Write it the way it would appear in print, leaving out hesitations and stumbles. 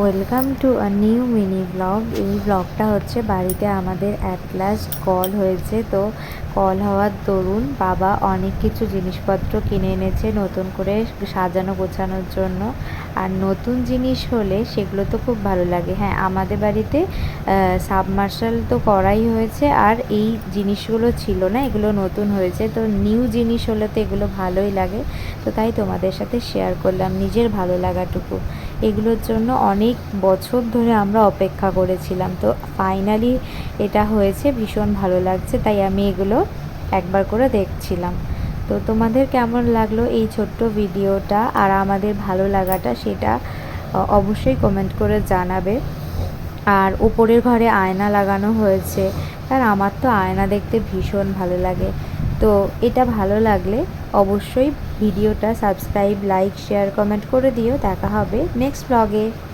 Welcome to a new mini blog. এই ব্লগটা হচ্ছে বাড়িতে আমাদের অ্যাট লাস্ট কল হয়েছে। তো কল হওয়ার দরুন বাবা অনেক কিছু জিনিসপত্র কিনে এনেছে নতুন করে সাজানো গোছানোর জন্য। আর নতুন জিনিস হলে সেগুলো তো খুব ভালো লাগে। হ্যাঁ, আমাদের বাড়িতে সাবমার্শাল তো করাই হয়েছে, আর এই জিনিসগুলো ছিল না, এগুলো নতুন হয়েছে। তো নিউ জিনিস হলে তো এগুলো ভালোই লাগে। তো তাই তোমাদের সাথে শেয়ার করলাম নিজের ভালো লাগাটুকু। এগুলোর জন্য অনেক বছর ধরে আমরা অপেক্ষা করেছিলাম। তো ফাইনালি এটা হয়েছে, ভীষণ ভালো লাগছে। তাই আমি এগুলো একবার করে দেখছিলাম। তো তোমাদের কেমন লাগলো এই ছোট্ট ভিডিওটা আর আমাদের ভালো লাগাটা, সেটা অবশ্যই কমেন্ট করে জানাবে। আর উপরের ঘরে আয়না লাগানো হয়েছে, আর আমার তো আয়না দেখতে ভীষণ ভালো লাগে। তো এটা ভালো লাগলে অবশ্যই ভিডিওটা সাবস্ক্রাইব, লাইক, শেয়ার, কমেন্ট করে দিও। দেখা হবে নেক্সট ব্লগে।